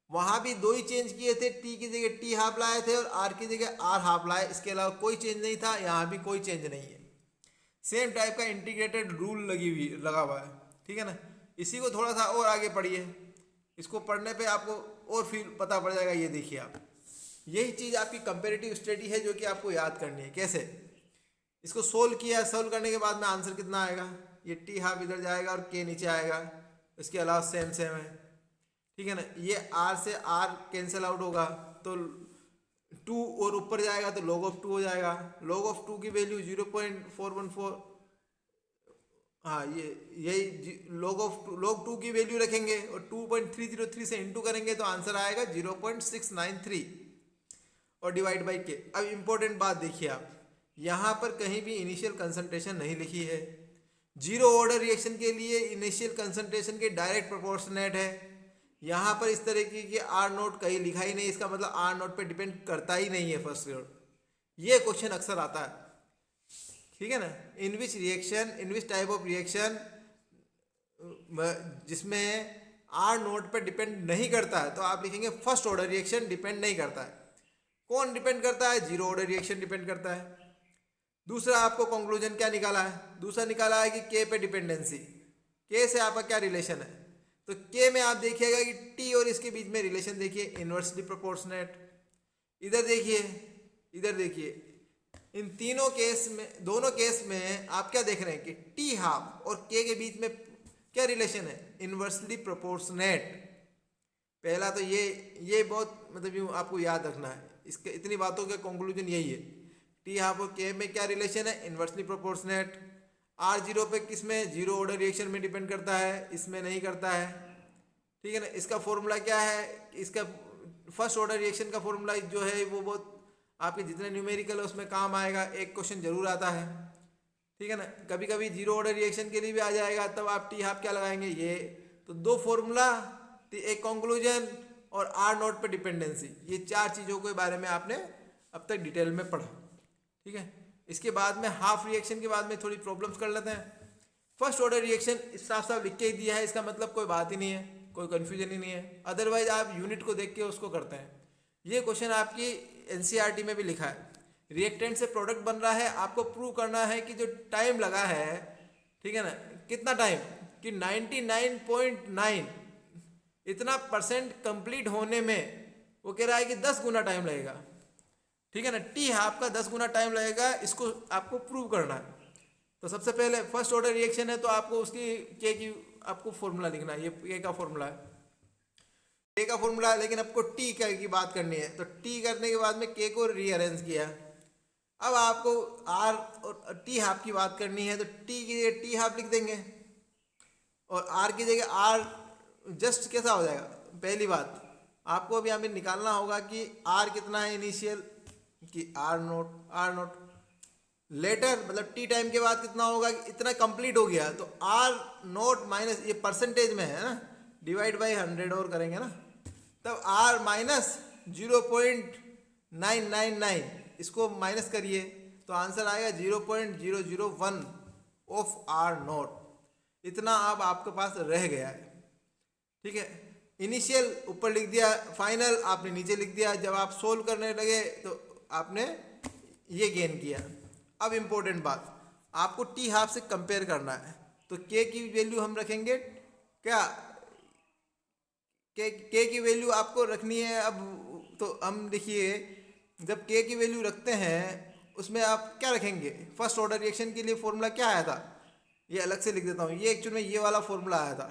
वहाँ भी दो ही चेंज किए थे, टी की जगह टी हाफ लाए थे और आर की जगह आर हाफ लाए, इसके अलावा कोई चेंज नहीं था। यहाँ भी कोई चेंज नहीं है, सेम टाइप का इंटीग्रेटेड रूल लगा हुआ है, ठीक है ना। इसी को थोड़ा सा और आगे पढ़िए, इसको पढ़ने पे आपको और फिर पता पड़ जाएगा। ये देखिए आप, यही चीज़ आपकी कंपेरेटिव स्टडी है जो कि आपको याद करनी है। कैसे इसको सोल्व किया, सोल्व करने के बाद में आंसर कितना आएगा, ये टी हाफ इधर जाएगा और के नीचे आएगा, इसके अलावा सेम सेम है, ठीक है ना। ये आर से आर कैंसिल आउट होगा तो 2 और ऊपर जाएगा तो log of 2 हो जाएगा। log of 2 की वैल्यू 0.414, हाँ ये यही log 2 की वैल्यू रखेंगे और 2.303 से इंटू करेंगे तो आंसर आएगा 0.693 और डिवाइड बाई के। अब इम्पोर्टेंट बात देखिए आप, यहाँ पर कहीं भी इनिशियल कंसंट्रेशन नहीं लिखी है। जीरो ऑर्डर रिएक्शन के लिए इनिशियल कंसंट्रेशन के डायरेक्ट प्रोपोर्शनेट है। यहाँ पर इस तरह की आर नोट कहीं लिखा ही नहीं, इसका मतलब आर नोट पे डिपेंड करता ही नहीं है फर्स्ट ऑर्डर। ये क्वेश्चन अक्सर आता है, ठीक है ना। इन विच टाइप ऑफ रिएक्शन जिसमें आर नोट पे डिपेंड नहीं करता है, तो आप लिखेंगे फर्स्ट ऑर्डर रिएक्शन डिपेंड नहीं करता है। कौन डिपेंड करता है, जीरो ऑर्डर रिएक्शन डिपेंड करता है। दूसरा आपको कंक्लूजन क्या निकाला है, दूसरा निकाला है कि के पे डिपेंडेंसी, के से आपका क्या रिलेशन है। तो के में आप देखिएगा कि टी और इसके बीच में रिलेशन देखिए इन्वर्सली प्रोपोर्शनेट। इधर देखिए, इधर देखिए, इन तीनों केस में, दोनों केस में आप क्या देख रहे हैं कि टी हाफ और के बीच में क्या रिलेशन है, इन्वर्सली प्रोपोर्शनेट। पहला तो ये बहुत मतलब यूँ आपको याद रखना है, इसके इतनी बातों का कंक्लूजन यही है। टी हाफ और के में क्या रिलेशन है, इन्वर्सली प्रोपोर्शनेट। आर जीरो पे किस में, जीरो ऑर्डर रिएक्शन में डिपेंड करता है, इसमें नहीं करता है, ठीक है ना। इसका फॉर्मूला क्या है, इसका फर्स्ट ऑर्डर रिएक्शन का फॉर्मूला जो है वो बहुत आपके जितने न्यूमेरिकल है उसमें काम आएगा, एक क्वेश्चन जरूर आता है, ठीक है ना। कभी कभी जीरो ऑर्डर रिएक्शन के लिए भी आ जाएगा, तब आप टी हाफ क्या लगाएंगे, ये तो दो फॉर्मूला, एक कंक्लूजन और आर नोट पे डिपेंडेंसी, ये चार चीज़ों के बारे में आपने अब तक डिटेल में पढ़ा, ठीक है। इसके बाद में हाफ रिएक्शन के बाद में थोड़ी प्रॉब्लम्स कर लेते हैं। फर्स्ट ऑर्डर रिएक्शन साफ साफ लिख के ही दिया है, इसका मतलब कोई बात ही नहीं है, कोई कन्फ्यूजन ही नहीं है। अदरवाइज आप यूनिट को देख के उसको करते हैं। ये क्वेश्चन आपकी एनसीईआरटी में भी लिखा है, रिएक्टेंट से प्रोडक्ट बन रहा है, आपको प्रूव करना है कि जो टाइम लगा है, ठीक है ना, कितना टाइम कि 99.9 इतना % कंप्लीट होने में, वो कह रहा है कि 10 गुना टाइम लगेगा, ठीक है ना। टी हाफ का 10 गुना टाइम लगेगा, इसको आपको प्रूव करना है। तो सबसे पहले फर्स्ट ऑर्डर रिएक्शन है तो आपको उसकी के की आपको फॉर्मूला लिखना है, ये के का फॉर्मूला है, के का फॉर्मूला है। लेकिन आपको टी की बात करनी है, तो टी करने के बाद में के को रीअरेंज किया। अब आपको आर और टी हाफ की बात करनी है, तो टी की जगह टी हाफ लिख देंगे और आर की जगह आर जस्ट कैसा हो जाएगा। पहली बात आपको अभी यहाँ पे निकालना होगा कि आर कितना है इनिशियल, कि आर नोट लेटर मतलब टी टाइम के बाद कितना होगा, इतना कंप्लीट हो गया, तो आर नोट माइनस, ये परसेंटेज में है ना, डिवाइड बाई 100 और करेंगे ना, तब आर माइनस 0.999, इसको माइनस करिए तो आंसर आएगा 0.001 ऑफ आर नोट। इतना अब आपके पास रह गया है, ठीक है। इनिशियल ऊपर लिख दिया, फाइनल आपने नीचे लिख दिया। जब आप सोल्व करने लगे तो आपने ये गेन किया। अब इम्पोर्टेंट बात, आपको टी हाफ से कंपेयर करना है, तो के की वैल्यू हम रखेंगे क्या, के की वैल्यू आपको रखनी है। अब तो हम देखिए, जब के की वैल्यू रखते हैं उसमें आप क्या रखेंगे, फर्स्ट ऑर्डर रिएक्शन के लिए फॉर्मूला क्या आया था, ये अलग से लिख देता हूँ। ये एक्चुअल में ये वाला फॉर्मूला आया था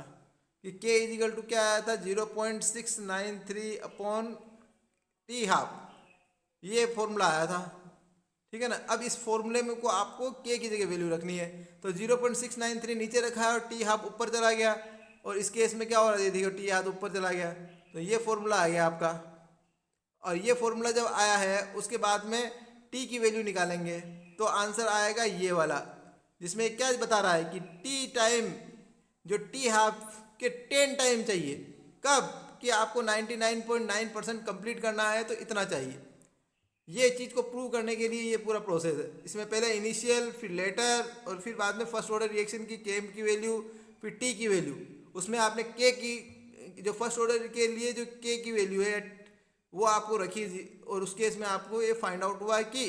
कि के इजिकल टू क्या आया था, 0.693 अपॉन टी हाफ, ये फॉर्मूला आया था, ठीक है ना। अब इस फॉर्मूले में को आपको के की जगह वैल्यू रखनी है, तो 0.693 नीचे रखा है और टी हाफ ऊपर चला गया, और इस केस में क्या हो रहा है, देखिए टी हाफ ऊपर चला गया, तो ये फॉर्मूला आ गया आपका। और ये फॉर्मूला जब आया है उसके बाद में टी की वैल्यू निकालेंगे तो आंसर आएगा ये वाला, जिसमें क्या बता रहा है कि टी टाइम जो टी हाफ के 10 टाइम चाहिए, कब कि आपको 99.9% कंप्लीट करना है तो इतना चाहिए। ये चीज़ को प्रूव करने के लिए ये पूरा प्रोसेस है। इसमें पहले इनिशियल, फिर लेटर, और फिर बाद में फर्स्ट ऑर्डर रिएक्शन की केम की वैल्यू, फिर टी की वैल्यू। उसमें आपने के की, जो फर्स्ट ऑर्डर के लिए जो के की वैल्यू है वो आपको रखी, और उस केस में आपको ये फाइंड आउट हुआ है कि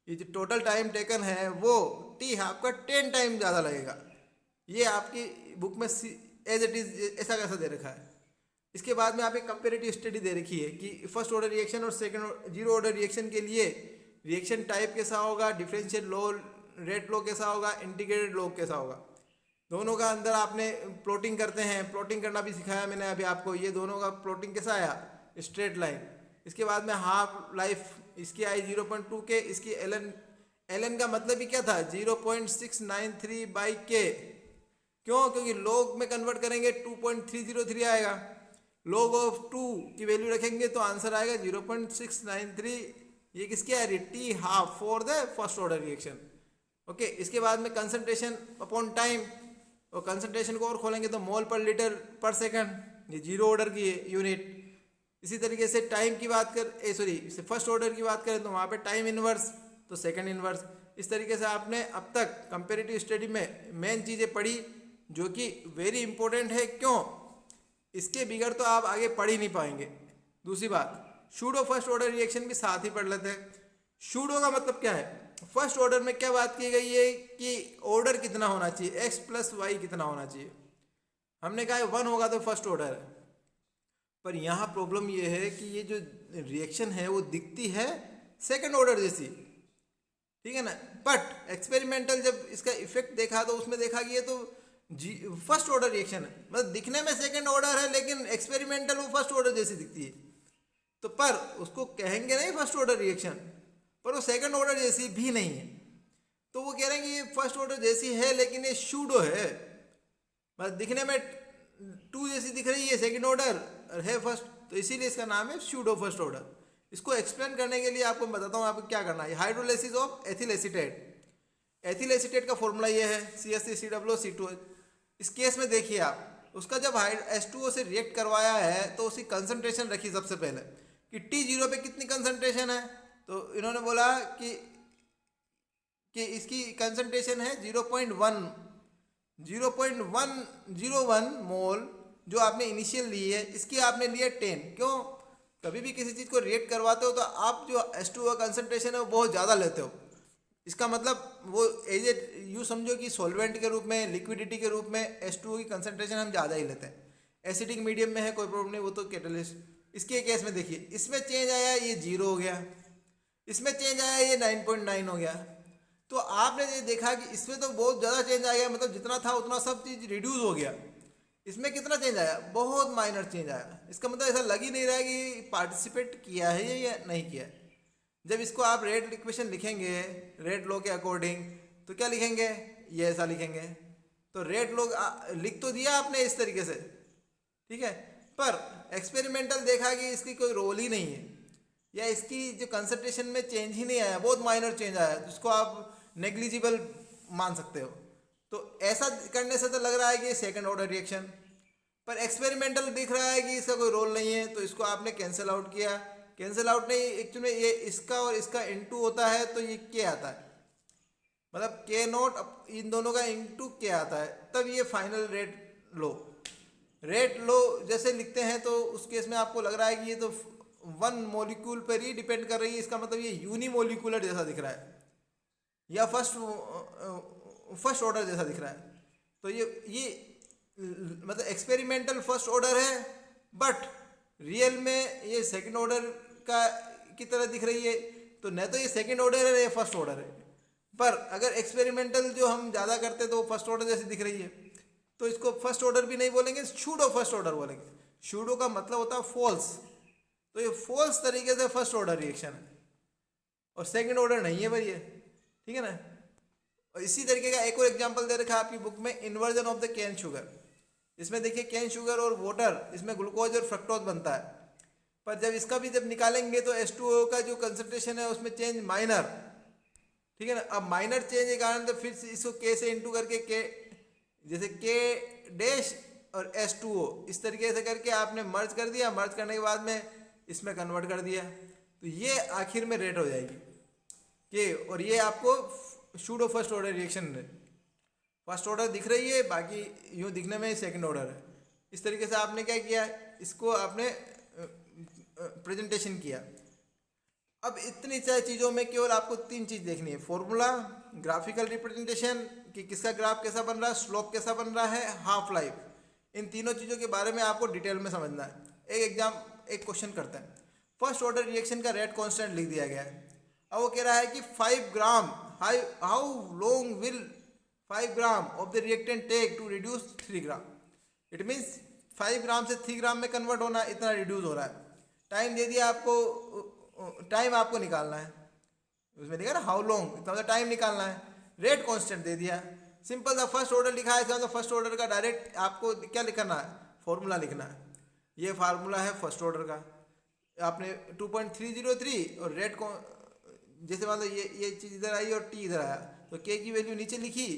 ये जो टोटल टाइम टेकन है वो टी आपका 10 टाइम ज़्यादा लगेगा। ये आपकी बुक में एज इट इज़ ऐसा कैसा दे रखा है। इसके बाद में आप एक कंपेरेटिव स्टडी दे रखी है कि फर्स्ट ऑर्डर रिएक्शन और सेकंड जीरो ऑर्डर रिएक्शन के लिए रिएक्शन टाइप कैसा होगा, डिफरेंशियल लो रेट लो कैसा होगा, इंटीग्रेटेड लो कैसा होगा। दोनों का अंदर आपने प्लॉटिंग करते हैं, प्लॉटिंग करना भी सिखाया मैंने अभी आपको। ये दोनों का प्लॉटिंग कैसा आया, स्ट्रेट लाइन। इसके बाद में हाफ लाइफ इसकी आई 0.2 के, इसकी एल का मतलब ही क्या था 0.693 बाई के। क्यों? क्योंकि लॉग में कन्वर्ट करेंगे 2.303 आएगा, लॉग ऑफ 2 की वैल्यू रखेंगे तो आंसर आएगा 0.693। ये किसकी आ रही है, T half for the first order reaction. Okay, इसके बाद में कंसंट्रेशन अपॉन टाइम, और कंसंट्रेशन को और खोलेंगे तो मोल पर लीटर पर सेकंड, ये जीरो ऑर्डर की है यूनिट। इसी तरीके से टाइम की बात कर फर्स्ट ऑर्डर की बात करें तो वहाँ पे टाइम इनवर्स, तो सेकंड इनवर्स। इस तरीके से आपने अब तक कंपेरेटिव स्टडी में मेन चीज़ें पढ़ी जो कि वेरी इंपॉर्टेंट है। क्यों? इसके बिगड़ तो आप आगे पढ़ ही नहीं पाएंगे। दूसरी बात, शूडो फर्स्ट ऑर्डर रिएक्शन भी साथ ही पढ़ लेते हैं। शूडो का मतलब क्या है, फर्स्ट ऑर्डर में क्या बात की गई है कि ऑर्डर कितना होना चाहिए, x प्लस वाई कितना होना चाहिए। हमने कहा 1 होगा तो फर्स्ट ऑर्डर है, पर यहाँ प्रॉब्लम ये है कि ये जो रिएक्शन है वो दिखती है सेकंड ऑर्डर जैसी, ठीक है ना। बट एक्सपेरिमेंटल जब इसका इफेक्ट देखा तो उसमें देखा कि ये तो फर्स्ट ऑर्डर रिएक्शन है, मतलब दिखने में सेकंड ऑर्डर है लेकिन एक्सपेरिमेंटल वो फर्स्ट ऑर्डर जैसी दिखती है। तो पर उसको कहेंगे नहीं फर्स्ट ऑर्डर रिएक्शन, पर वो सेकंड ऑर्डर जैसी भी नहीं है। तो वो कह रहे हैं कि ये फर्स्ट ऑर्डर जैसी है लेकिन ये शूडो है, मतलब दिखने में 2 जैसी दिख रही है, सेकंड ऑर्डर है फर्स्ट, तो इसीलिए इसका नाम है शूडो फर्स्ट ऑर्डर। इसको एक्सप्लेन करने के लिए आपको बताता हूँ आपको क्या करना है। Hydrolysis of ethyl acetate, ethyl acetate का फॉर्मूला ये है CH3COO। इस केस में देखिए आप, उसका जब H2O से रिएक्ट करवाया है तो उसकी कंसंट्रेशन रखी सबसे पहले कि T0 पे कितनी कंसंट्रेशन है, तो इन्होंने बोला कि इसकी कंसंट्रेशन है 0.101 मोल जो आपने इनिशियल ली है, इसकी आपने लिया 10। क्यों? कभी भी किसी चीज़ को रिएक्ट करवाते हो तो आप जो H2O कंसंट्रेशन है वो बहुत ज़्यादा लेते हो। इसका मतलब वो एज यू समझो कि सॉल्वेंट के रूप में, लिक्विडिटी के रूप में H2O की कंसंट्रेशन हम ज़्यादा ही लेते हैं। एसिडिक मीडियम में है कोई प्रॉब्लम नहीं, वो तो कैटलिस्ट। इसके केस में देखिए, इसमें चेंज आया ये 0 हो गया, इसमें चेंज आया ये 9.9 हो गया। तो आपने ये देखा कि इसमें तो बहुत ज़्यादा चेंज आ गया, मतलब जितना था उतना सब चीज़ रिड्यूस हो गया। इसमें कितना चेंज आया, बहुत माइनर चेंज आया। इसका मतलब ऐसा लग ही नहीं रहा है कि पार्टिसिपेट किया है या नहीं किया है। जब इसको आप रेट इक्वेशन लिखेंगे रेट लॉ के अकॉर्डिंग तो क्या लिखेंगे, ये ऐसा लिखेंगे। तो रेट लॉ लिख तो दिया आपने इस तरीके से, ठीक है, पर एक्सपेरिमेंटल देखा कि इसकी कोई रोल ही नहीं है, या इसकी जो कंसंट्रेशन में चेंज ही नहीं आया, बहुत माइनर चेंज आया जिसको आप नेग्लिजिबल मान सकते हो। तो ऐसा करने से तो लग रहा है कि सेकंड ऑर्डर रिएक्शन, पर एक्सपेरिमेंटल दिख रहा है कि इसका कोई रोल नहीं है, तो इसको आपने कैंसिल आउट किया। कैंसिल आउट नहीं, एक्चुअली ये इसका और इसका इनटू होता है तो ये के आता है, मतलब के नॉट इन दोनों का इनटू के आता है, तब ये फाइनल रेट लो जैसे लिखते हैं। तो उस केस में आपको लग रहा है कि ये तो 1 मॉलिक्यूल पर ही डिपेंड कर रही है, इसका मतलब ये यूनिमोलिकुलर जैसा दिख रहा है या फर्स्ट ऑर्डर जैसा दिख रहा है। तो ये मतलब एक्सपेरिमेंटल फर्स्ट ऑर्डर है, बट रियल में ये सेकंड ऑर्डर की तरह दिख रही है। तो न तो ये सेकंड ऑर्डर है या फर्स्ट ऑर्डर है, पर अगर एक्सपेरिमेंटल जो हम ज़्यादा करते तो फर्स्ट ऑर्डर जैसी दिख रही है, तो इसको फर्स्ट ऑर्डर भी नहीं बोलेंगे, शूडो फर्स्ट ऑर्डर बोलेंगे। शूडो का मतलब होता है फॉल्स, तो ये फॉल्स तरीके से फर्स्ट ऑर्डर रिएक्शन है और सेकंड ऑर्डर नहीं है भाई ये, ठीक है ना। और इसी तरीके का एक और एग्जांपल दे रखा है आपकी बुक में, inversion of the cane sugar. इसमें देखिए कैन शुगर और वाटर, इसमें ग्लूकोज और फ्रक्टोज बनता है, पर जब इसका भी जब निकालेंगे तो H2O का जो कंसंट्रेशन है उसमें चेंज माइनर, ठीक है ना। अब माइनर चेंज के कारण तो फिर इसको के से इंटू करके के, जैसे के डैश और H2O इस तरीके से करके आपने मर्ज कर दिया। मर्ज करने के बाद में इसमें कन्वर्ट कर दिया, तो ये आखिर में रेट हो जाएगी के, और ये आपको सूडो फर्स्ट ऑर्डर रिएक्शन है। फर्स्ट ऑर्डर दिख रही है, बाकी यूँ दिखने में सेकंड ऑर्डर है। इस तरीके से आपने क्या किया, इसको आपने प्रेजेंटेशन किया। अब इतनी सारी चीज़ों में केवल आपको 3 चीज़ देखनी है, फॉर्मूला, ग्राफिकल रिप्रेजेंटेशन कि किसका ग्राफ कैसा बन रहा है, स्लोप कैसा बन रहा है, हाफ लाइफ। इन तीनों चीज़ों के बारे में आपको डिटेल में समझना है। एक क्वेश्चन करता है, फर्स्ट ऑर्डर रिएक्शन का रेट कांस्टेंट लिख दिया गया है। अब वो कह रहा है कि 5 gram, how long will 5 gram of the reactant take to reduce 3 gram. It means 5 gram से 3 ग्राम में कन्वर्ट होना, इतना रिड्यूस हो रहा है। टाइम दे दिया आपको, टाइम आपको निकालना है, उसमें लिखा ना हाउ लॉन्ग, इतना मतलब टाइम निकालना है। रेट कांस्टेंट दे दिया, सिंपल सा फर्स्ट ऑर्डर लिखा है, इसका फर्स्ट ऑर्डर का डायरेक्ट आपको क्या लिखना है, फॉर्मूला लिखना है। ये फार्मूला है फर्स्ट ऑर्डर का, आपने 2.303 और रेट को जैसे मतलब ये चीज़ इधर आई और टी इधर आया, तो के की वैल्यू नीचे लिखी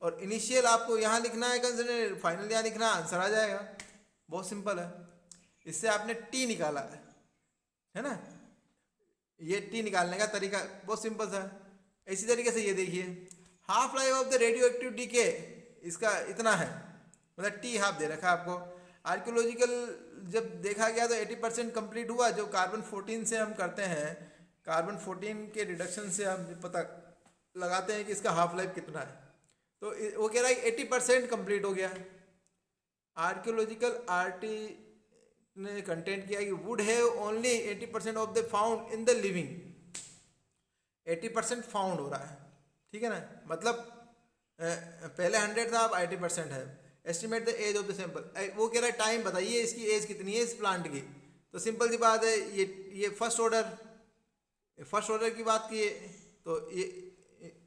और इनिशियल आपको यहाँ लिखना है कंसिडर, फाइनल यहाँ लिखना, आंसर आ जाएगा। बहुत सिंपल है। इससे आपने टी निकाला है ना, ये टी निकालने का तरीका बहुत सिंपल था। इसी तरीके से ये देखिए, half life of the radio active decay इसका इतना है, मतलब टी हाफ दे रखा है आपको। आर्कियोलॉजिकल जब देखा गया तो 80% कंप्लीट हुआ। जो कार्बन 14 से हम करते हैं, कार्बन 14 के रिडक्शन से हम पता लगाते हैं कि इसका हाफ लाइफ कितना है, तो वो कह रहा है 80% कंप्लीट हो गया। आर्कियोलॉजिकल आर्टी ने कंटेंट किया कि would have only 80% of the found in the living. 80% found हो रहा है, ठीक है ना, मतलब पहले 100 था, अब 80% है। Estimate the age of the sample, वो कह रहा है टाइम बताइए इसकी एज कितनी है इस प्लांट की। तो सिंपल सी बात है, ये फर्स्ट ऑर्डर की बात की, तो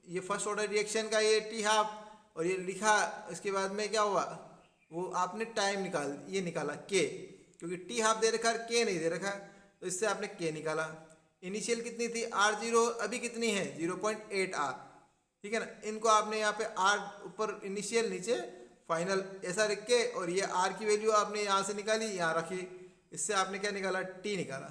ये फर्स्ट ऑर्डर रिएक्शन का ये टी हाफ और ये लिखा, इसके बाद में क्या हुआ, वो आपने टाइम निकाला के, क्योंकि टी हाफ दे रखा है, के नहीं दे रखा, तो इससे आपने के निकाला। इनिशियल कितनी थी, R0 अभी कितनी है 0.8 R, ठीक है ना। इनको आपने यहाँ पे R ऊपर इनिशियल, नीचे फाइनल ऐसा लिख के, और ये R की वैल्यू आपने यहाँ से निकाली, यहाँ रखी, इससे आपने क्या निकाला, टी निकाला।